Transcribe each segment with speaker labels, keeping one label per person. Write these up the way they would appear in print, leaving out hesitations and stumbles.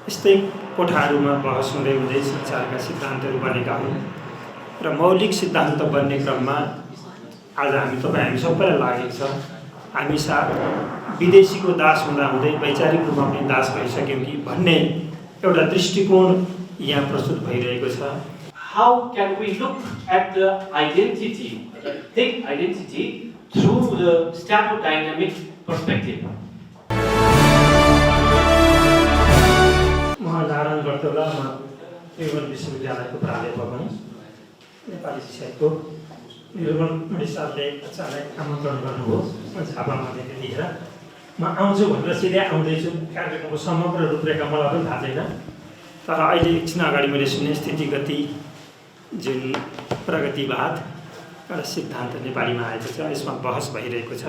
Speaker 1: यस्तै कोठाहरूमा बहस हुँदै हुँदै संसारका सिद्धान्तहरू बनेका हुन् र मौलिक सिद्धान्त बन्ने क्रममा आज हामी सबैलाई लागेको छ हामी साथ विदेशीको दास हुँदै वैचारिक रूपमा पनि दास भइसक्यौँ कि भन्ने एउटा दृष्टिकोण यहाँ प्रस्तुत भइरहेको छ।
Speaker 2: How can we look at the identity, think identity through the Stato-Dynamic perspective?
Speaker 1: Narayan गर्तोला म त्रिभुवन विश्वविद्यालयको प्राध्यापक हुँ। नेपाली विषयको निर्मल मणिसारले अचानक आमन्त्रण गर्नुभयो झापामा त्यतिखेर म आउँछु भनेर सिधै आउँदैछु। कार्यक्रमको समग्र रूपरेखा मलाई पनि थाहा छैन, तर अहिले एकछिन अगाडि मैले सुने स्थितिगति जुन प्रगतिवाद एउटा सिद्धान्त नेपालीमा आएको छ, यसमा बहस भइरहेको छ।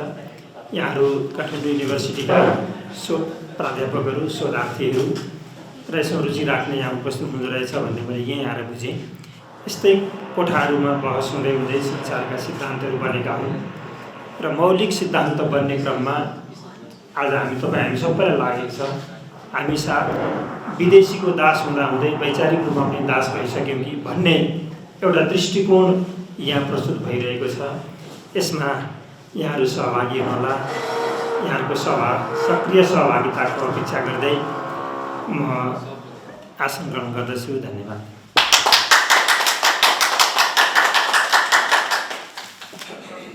Speaker 1: यहाँहरू काठमाडौँ युनिभर्सिटीका प्राध्यापकहरू शोधार्थीहरू र यसमा रुचि राख्ने यहाँ उपस्थित हुँदो रहेछ भन्ने मैले यहीँ आएर बुझेँ। यस्तै कोठाहरूमा बहस हुँदै हुँदै संसारका सिद्धान्तहरू बनेका हुन् र मौलिक सिद्धान्त बन्ने क्रममा आज हामी सबैलाई लागेको छ हामी साथ विदेशीको दास हुँदै वैचारिक रूपमा पनि दास भइसक्यौँ कि भन्ने एउटा दृष्टिकोण यहाँ प्रस्तुत भइरहेको छ। यसमा यहाँहरू सहभागी हुनुहोला। यहाँहरूको सक्रिय सहभागिताको अपेक्षा गर्दै म आसन ग्रहण गर्दछु। धन्यवाद।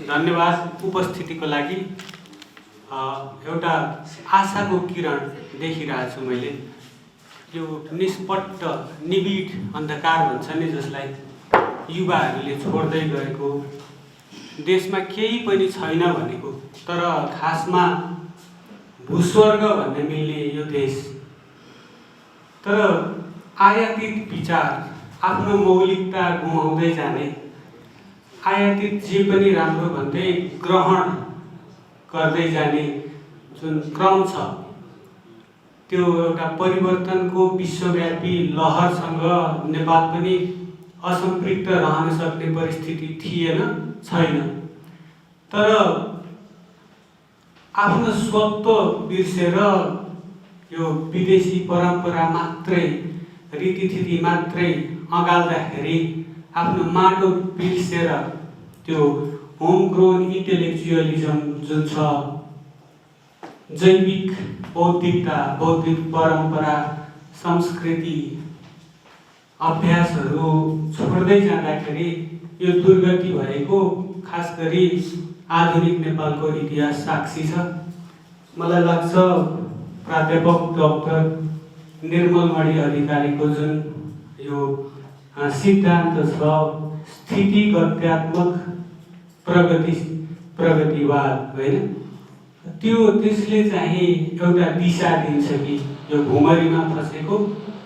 Speaker 3: धन्यवाद उपस्थितिको लागि। एउटा आशाको किरण देखिरहेको छु मैले। यो निष्पट्ट निबिड अन्धकार भन्छ नि, जसलाई युवाहरूले छोड्दै गएको, देशमा केही पनि छैन भनेको तर खासमा भूस्वर्ग भन्ने मिल्ने यो देश, तर आयातित विचार, आफ्नो मौलिकता गुमाउँदै जाने, आयातित जे पनि राम्रो भन्दै ग्रहण गर्दै जाने जुन क्रम छ, त्यो एउटा परिवर्तनको विश्वव्यापी लहरसँग नेपाल पनि असम्पृक्त रहन सक्ने परिस्थिति थिएन, छैन। तर आफ्नो स्वत्व बिर्सेर यो विदेशी परम्परा मात्रै, रीतिथिति मात्रै अँगाल्दाखेरि आफ्नो माटो बिर्सेर त्यो होम ग्रोन इन्टेलेक्चुअलिजम जुन छ, जैविक बौद्धिकता, बौद्धिक परम्परा, संस्कृति, अभ्यासहरू छोड्दै जाँदाखेरि यो दुर्गति भएको खास गरी आधुनिक नेपालको इतिहास साक्षी छ। मलाई लाग्छ प्राध्यापक डाक्टर निर्मलमणि अधिकारीको जुन यो सिद्धान्त छ, स्थितिगत्यात्मक प्रगतिवाद होइन, त्यसले चाहिँ एउटा दिशा दिन्छ कि यो भुमरीमा फसेको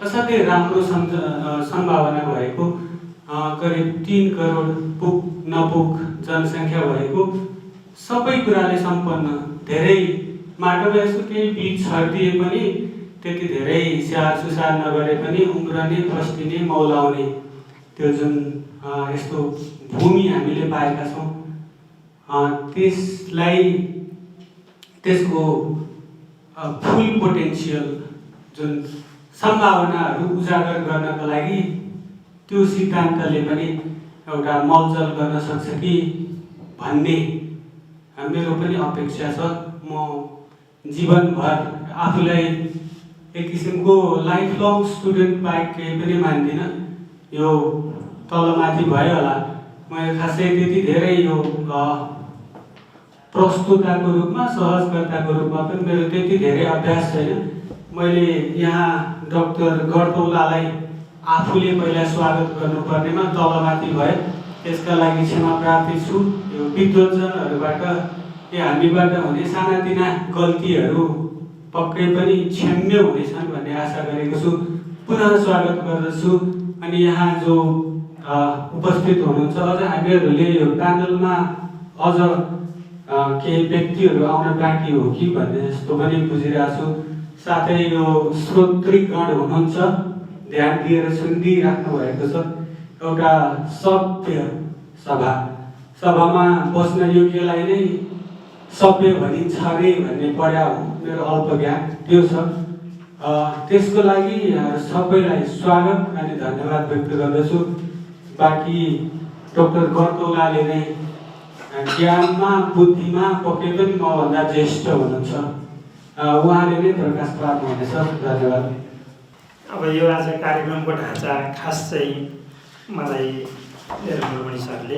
Speaker 3: असाध्यै राम्रो सम्भावना भएको, करिब 3 करोड नपुग जनसङ्ख्या भएको, सबै कुराले सम्पन्न, धेरै माटोमा यसो केही बीज छरिदिए पनि त्यति धेरै स्याहार सुसार नगरे पनि उम्रने, फस्टिने, मौलाउने त्यो जुन यस्तो भूमि हामीले पाएका छौँ, त्यसलाई त्यसको फुल पोटेन्सियल जुन सम्भावनाहरू उजागर गर्नको लागि त्यो सिद्धान्तले पनि एउटा मलजल गर्न सक्छ कि भन्ने मेरो पनि अपेक्षा छ। म जीवनभर आफूलाई एक किसिमको लाइफ लङ स्टुडेन्ट बाहेक केही पनि मान्दिनँ। यो तलमाथि भयो होला, मैले खासै त्यति धेरै यो प्रस्तुताको रूपमा, सहजकर्ताको रूपमा पनि मेरो त्यति धेरै अभ्यास छैन। मैले यहाँ डाक्टर गर्तौलालाई आफूले पहिला स्वागत गर्नुपर्नेमा तलमाथि भए, त्यसका लागि क्षमा प्रार्थी छु। यो विद्वज्जनहरूबाट हामीबाट हुने सानातिना गल्तीहरू पक्कै पनि क्षम्य हुनेछन् भन्ने आशा गरेको छु। पुनः स्वागत गर्दछु। अनि यहाँ जो उपस्थित हुनुहुन्छ, अझ हामीहरूले यो प्यानलमा अझ केही व्यक्तिहरू आउन बाँकी हो कि भन्ने जस्तो पनि बुझिरहेको छु। साथै यो श्रोतृगण हुनुहुन्छ, ध्यान दिएर सुनिदिइराख्नु भएको छ। एउटा सभ्य सभामा बस्न योग्यलाई नै सभ्य भनिन्छ अरे भन्ने पढ्या हो, मेरो अल्प ज्ञान त्यो छ। त्यसको लागि सबैलाई स्वागत अनि धन्यवाद व्यक्त गर्दछु। बाँकी डाक्टर गर्तौलाले नै ज्ञानमा बुद्धिमा पक्कै पनि मभन्दा ज्येष्ठ हुनुहुन्छ, उहाँले नै प्रकाश पार्नुहुनेछ। धन्यवाद।
Speaker 1: अब यो आज कार्यक्रमको ढाँचा खास चाहिँ मलाई मेरो मुरमणि सरले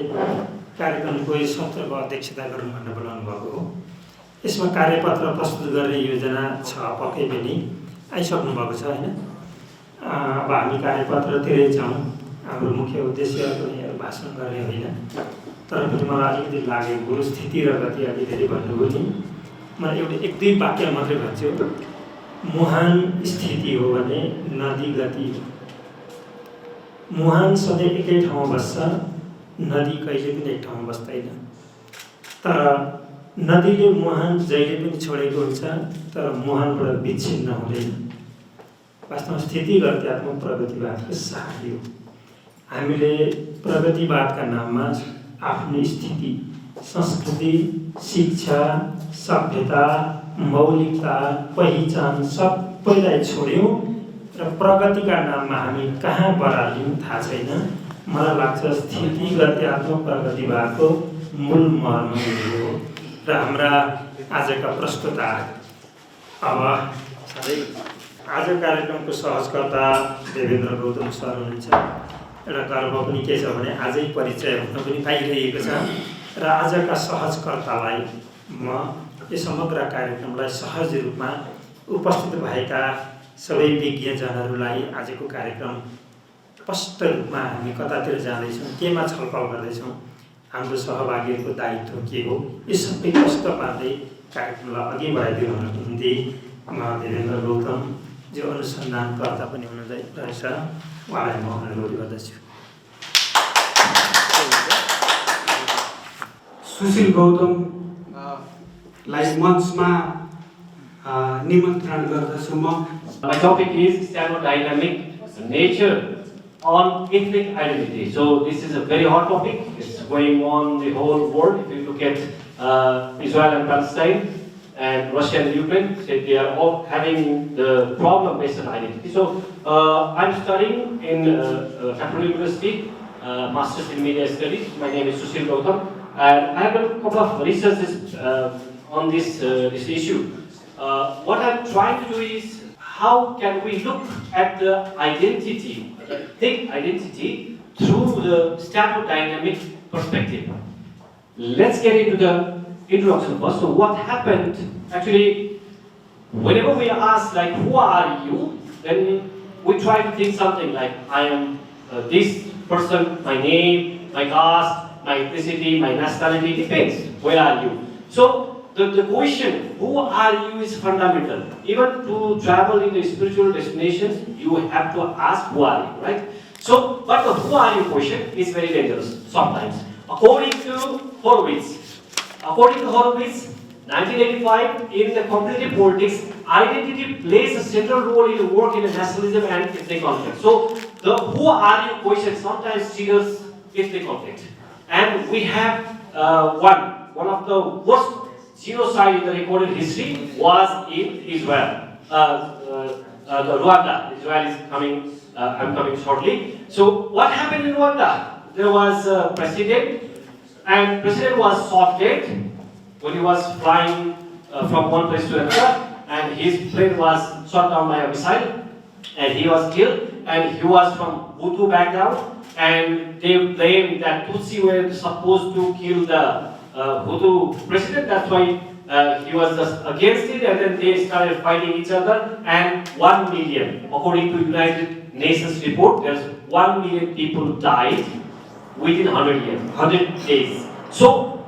Speaker 1: कार्यक्रमको यो सत्रको अध्यक्षता गर्नु भनेर बोलाउनु भएको हो। यसमा कार्यपत्र प्रस्तुत गर्ने योजना छ, पक्कै पनि आइसक्नु भएको छ होइन। अब हामी कार्यपत्रतिरै जाउँ। हाम्रो मुख्य उद्देश्य पनि भाषण गर्ने होइन, तर पनि मलाई अलिकति लागेको स्थिति र गति अलिकति भन्नुभयो नि, म एउटा 1-2 वाक्य मात्रै भन्छु। मुहान स्थिति हो भने नदी गति हो। मुहान सधैँ एकै ठाउँमा बस्छ, नदी कहिले पनि एक ठाउँमा बस्दैन। तर नदीले मुहान जहिले पनि छोडेको हुन्छ, तर मुहानबाट विच्छिन्न हुँदैन। वास्तवमा स्थिति गत्यात्मक प्रगतिवादको साथी हो। हामीले प्रगतिवादका नाममा आफ्नो स्थिति, संस्कृति, शिक्षा, सभ्यता, मौलिकता, पहिचान सबैलाई छोड्यौँ र प्रगतिका नाममा हामी कहाँ बराल्यौँ थाहा छैन। मलाई लाग्छ स्थिति गत्यात्मक प्रगतिवादको मूल मर्म हो। र हाम्रा आजका प्रस्तुता अब सधैँ आज कार्यक्रमको सहजकर्ता देवेन्द्र गौतम सर हुनुहुन्छ। एउटा गर्व पनि के छ भने आजै परिचय हुन पनि पाइरहेको छ र आजका सहजकर्तालाई म यो समग्र कार्यक्रमलाई सहज रूपमा उपस्थित भएका सबै विज्ञजनहरूलाई आजको कार्यक्रम स्पष्ट रूपमा हामी कतातिर जाँदैछौँ, केमा छलफल गर्दैछौँ, हाम्रो सहभागीहरूको दायित्व के हो, यो सबै स्पष्ट पार्दै कार्यक्रमलाई अघि बढाइदिनुको निम्ति म देवेन्द्र गौतम जो अनुसन्धानकर्ता पनि हुनुहुँदै रहेछ उहाँलाई म अनुरोध गर्दछु।
Speaker 3: सुशील गौतम लाई मञ्चमा निमन्त्रण गर्दछु म।
Speaker 2: My topic is Stato-Dynamic Nature on ethnic identity. So this is a very hot topic. It's going on the whole world. If you look at Israel and Palestine and Russia and Ukraine, they are all having the problem based on identity. So I'm studying in Capital University, Masters in Media Studies. My name is Sushil Gautam, and I have done a couple of researches on this issue. What I'm trying to do is how can we look at the identity, thick identity, through the Stato-Dynamic perspective. Let's get into the introduction first. So what happened, actually, whenever we ask like, who are you? Then we try to think something like, I am this person, my name, my caste, my ethnicity, my nationality, depends. Where are you? So the question, who are you, is fundamental. Even to travel in the spiritual destinations, you have to ask, who are you, right? So, but the who are you question is very dangerous sometimes. According to Horowitz, 1985, in the competitive politics, identity plays a central role in work in nationalism and ethnic conflict. So, the who are you question sometimes triggers ethnic conflict. And we have one of the worst genocide in the recorded history was in Israel. The Rwanda. Israel is coming, I'm coming shortly. So what happened in Rwanda? There was a president, and president was shot dead when he was flying from one place to another, and his plane was shot down by a missile, and he was killed, and he was from Hutu background, and they blamed that Tutsi were supposed to kill the Hutu president. That's why he was just against it, and then they started fighting each other, and 1 million, according to United Nations report, there's 1 million people died within 100 days. So,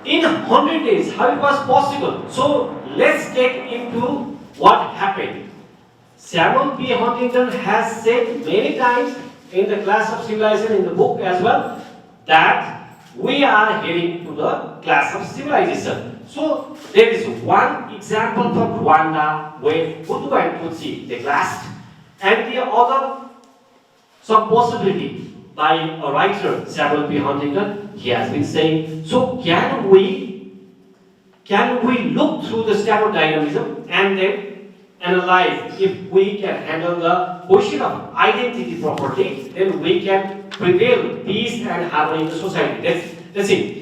Speaker 2: in 100 days, how it was possible? So, let's get into what happened. Samuel P. Huntington has said many times in the Class of Civilization, in the book as well, that we are heading to the class of civilization. So there is one example from Rwanda where Hutu and Tutsi they clashed, and the other some possibility by a writer, Samuel P. Huntington. He has been saying, so can we look through the Stato-Dynamism and then analyze if we can handle the question of identity properly, then we can prevail peace and harmony in the society. That's it.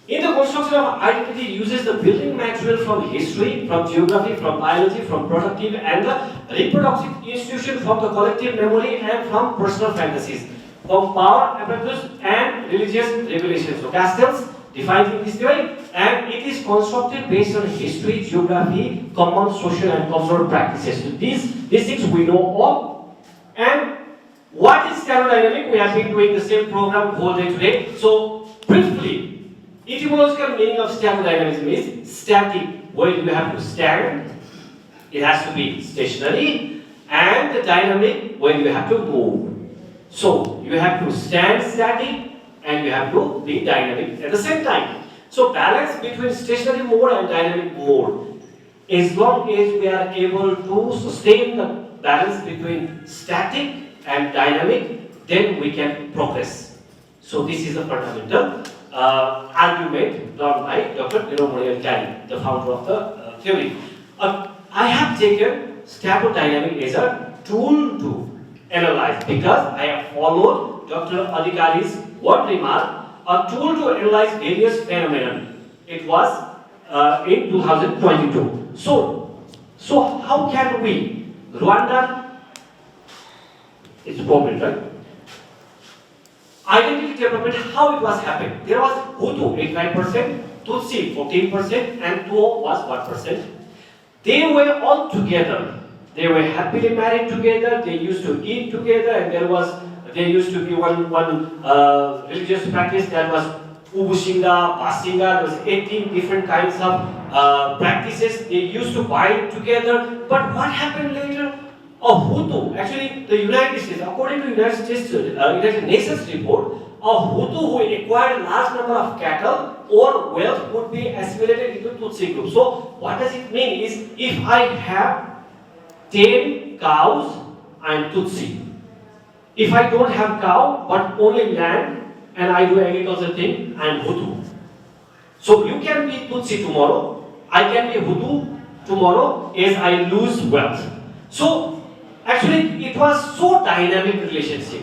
Speaker 2: In the construction of identity uses the building material from history, from geography, from biology, from productive and the reproductive institution, from the collective memory and from personal fantasies, from power apparatus and religious revelations. So Castells defines in this way, and it is constructed based on history, geography, common social and cultural practices. So these things we know all. And what is Stato-Dynamic? We have been doing the same program whole day today. So briefly, etymological meaning of stato-dynamism is static, where you have to stand, it has to be stationary, and the dynamic, where you have to move. So you have to stand static and you have to be dynamic at the same time. So balance between stationary mode and dynamic mode. As long as we are able to sustain the balance between static and dynamic, then we can progress. So this is a fundamental argument done by Dr. The founder of the theory. I have taken stato-dynamic as a tool to analyze because I have followed Dr. Adhikari's one remark, a tool to analyze various phenomena. It was in 2022. So how can we? Rwanda, it's problem, right? Identity development, how it was happening. There was Hutu 85%, Tutsi 14%, and Tuo was 1%. They were all together. They were happily married together. They used to eat together, and there used to be one religious practice that was Ubushinga, Basinga. There was 18 different kinds of practices. They used to bind together. But what happened later? A Hutu, actually the United States, according to United Nations report, a Hutu who acquired large number of cattle or wealth would be assimilated into Tutsi group. So what does it mean is, if I have 10 cows, I am Tutsi. If I don't have cow but only land and I do agriculture thing, I am Hutu. So you can be Tutsi tomorrow, I can be Hutu tomorrow as I lose wealth. So actually, it was so dynamic relationship.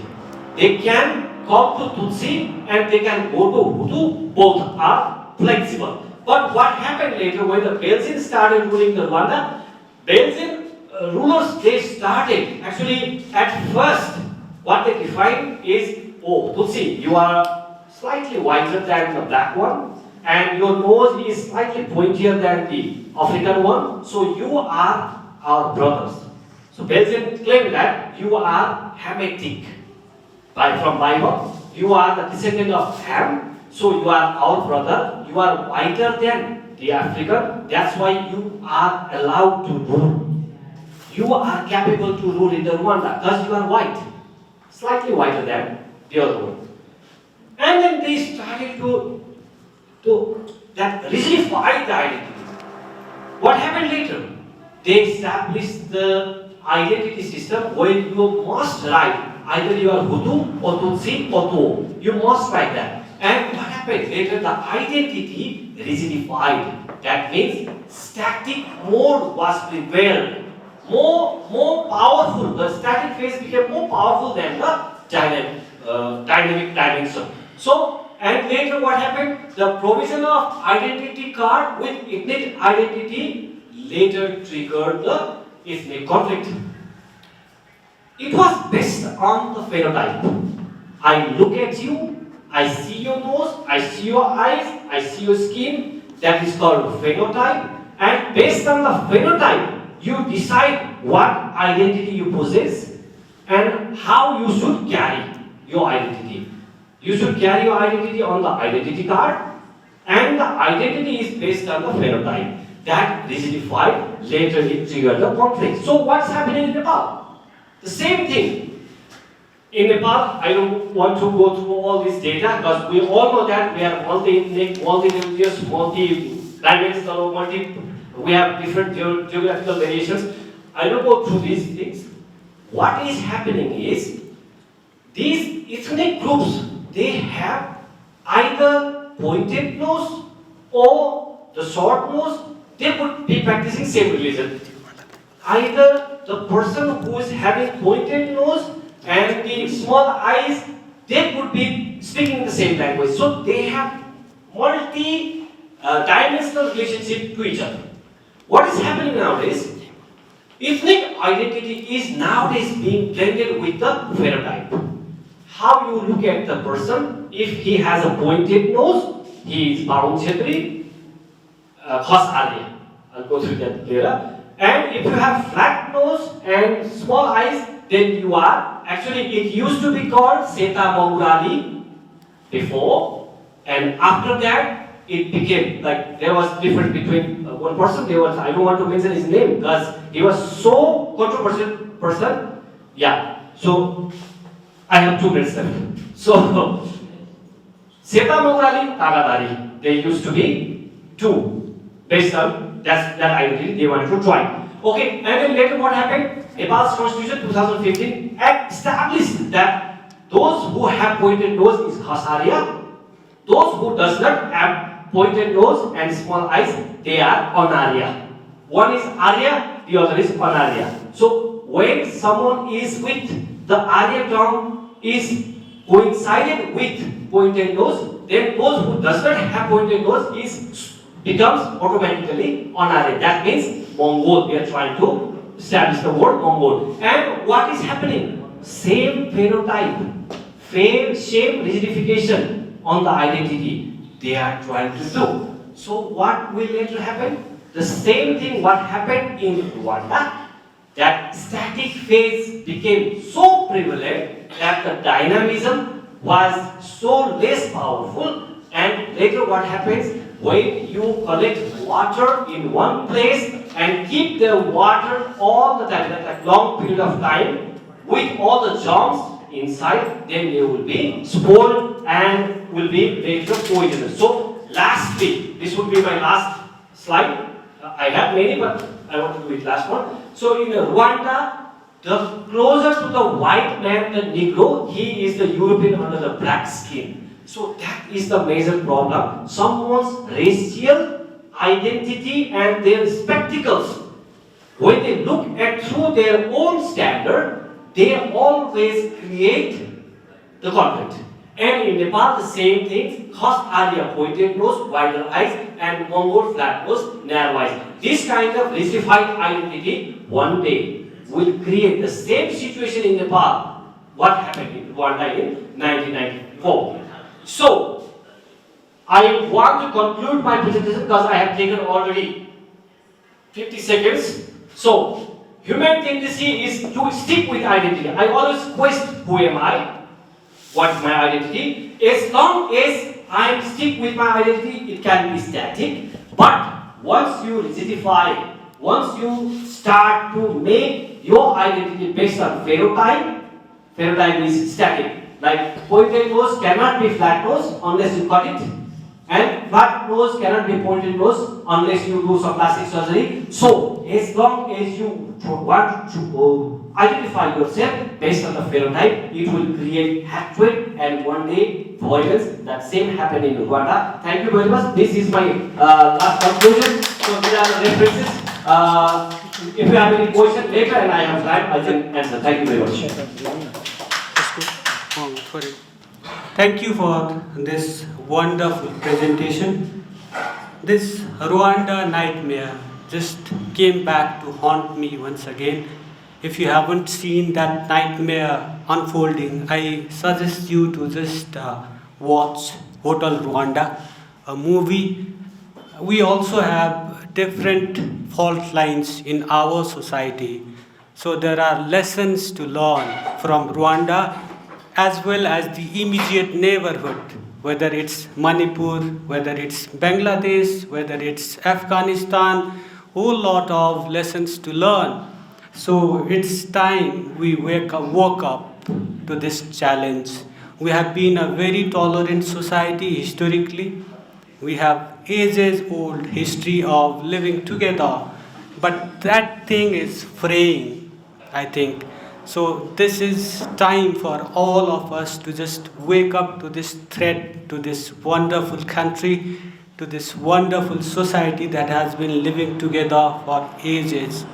Speaker 2: They can come to Tutsi and they can go to Hutu. Both are flexible. But what happened later when the Belgians started ruling the Rwanda? Belgian rulers, they started actually at first what they defined is, oh Tutsi, you are slightly whiter than the black one, and your nose is slightly pointier than the African one. So you are our brothers. So Belgians claim that you are Hamitic. From Bible, you are the descendant of Ham, so you are our brother. You are whiter than the African. That's why you are allowed to rule. You are capable to rule in the Rwanda because you are white, slightly whiter than the other one. And then they started to that rigidify the identity. What happened later? They established the identity system where you must write either you are Hutu or Tutsi or Tuo. You must write that. And what happened? Later the identity rigidified. That means static mode was prevailed. More powerful. The static phase became more powerful than the dynamic dimension. So, and later what happened? The provision of identity card with ethnic identity later triggered the ethnic conflict. It was based on the phenotype. I look at you, I see your nose, I see your eyes, I see your skin. That is called phenotype. And based on the phenotype, you decide what identity you possess and how you should carry your identity. You should carry your identity on the identity card, and the identity is based on the phenotype. That rigidified, later it triggered the conflict. So what's happening in Nepal? The same thing. In Nepal, I don't want to go through all this data because we all know that we are multi-ethnic, multi-religious, multi-dimensional, we have different geographical variations. I don't go through these things. What is happening is, these ethnic groups, they have either pointed nose or the short nose. They would be practicing same religion. either the person who is having pointed nose and the small eyes, they could be speaking the same language. So they have multi-dimensional relationship to each other. What is happening nowadays? Ethnic identity is nowadays being blended with the phenotype. How you look at the person, if he has a pointed nose, he is Baun Chetri, Khas Arya. I'll go through that later. And if you have flat nose and small eyes, then you are, actually it used to be called Seta Maurali before, and after that it became, like there was difference between one person, there was, I don't want to mention his name because he was so controversial person. Yeah, so I have 2 minutes left. So, Seta Maurali, Tagadari, they used to be 2, based on that identity they wanted to join. Okay, and then later what happened? Nepal's constitution 2015 established that those who have pointed nose is Khasaria, those who does not have pointed nose and small eyes, they are Onaria. One is Arya, the other is Onaria. So when someone is with the Arya term is coincided with pointed nose, then those who does not have pointed nose becomes automatically Onaria. That means Mongol. They are trying to establish the word Mongol. And what is happening? Same phenotype, same rigidification on the identity they are trying to do. So what will later happen? The same thing what happened in Rwanda, that static phase became so prevalent that the dynamism was so less powerful, and later what happens? When you collect water in one place and keep the water all the time, like a long period of time, with all the germs inside, then they will be spoiled and will be later poisonous. So lastly, this would be my last slide. I have many, but I want to do it last one. So in Rwanda, the closer to the white man, the Negro, he is the European under the black skin. So that is the major problem. Someone's racial identity and their spectacles, when they look at through their own standard, they always create the conflict. And in Nepal, the same thing. Khas Arya, pointed nose, wider eyes, and Mongol flat nose, narrow eyes. This kind of racified identity one day will create the same situation in Nepal. What happened in Rwanda in 1994. So, I want to conclude my presentation because I have taken already 50 seconds. So, human tendency is to stick with identity. I always question who am I, what is my identity. As long as I stick with my identity, it can be static. But once you rigidify, once you start to make your identity based on phenotype, phenotype is static. Like pointed nose cannot be flat nose unless you cut it, and flat nose cannot be pointed nose unless you do some plastic surgery. So as long as you want to identify yourself based on the phenotype, it will create hatred and one day violence. That same happened in Rwanda. Thank you very much. This is my last conclusion. So these are the references. If you have any question later and I have time, I can answer. Thank you very much.
Speaker 3: Thank you for this wonderful presentation. This Rwanda nightmare just came back to haunt me once again. If you haven't seen that nightmare unfolding, I suggest you to just watch Hotel Rwanda, a movie. We also have different fault lines in our society. So there are lessons to learn from Rwanda as well as the immediate neighborhood, whether it's Manipur, whether it's Bangladesh, whether it's Afghanistan, whole lot of lessons to learn. So it's time we woke up to this challenge. We have been a very tolerant society historically. We have ages old history of living together, but that thing is fraying, I think. So this is time for all of us to just wake up to this threat, to this wonderful country, to this wonderful society that has been living together for ages.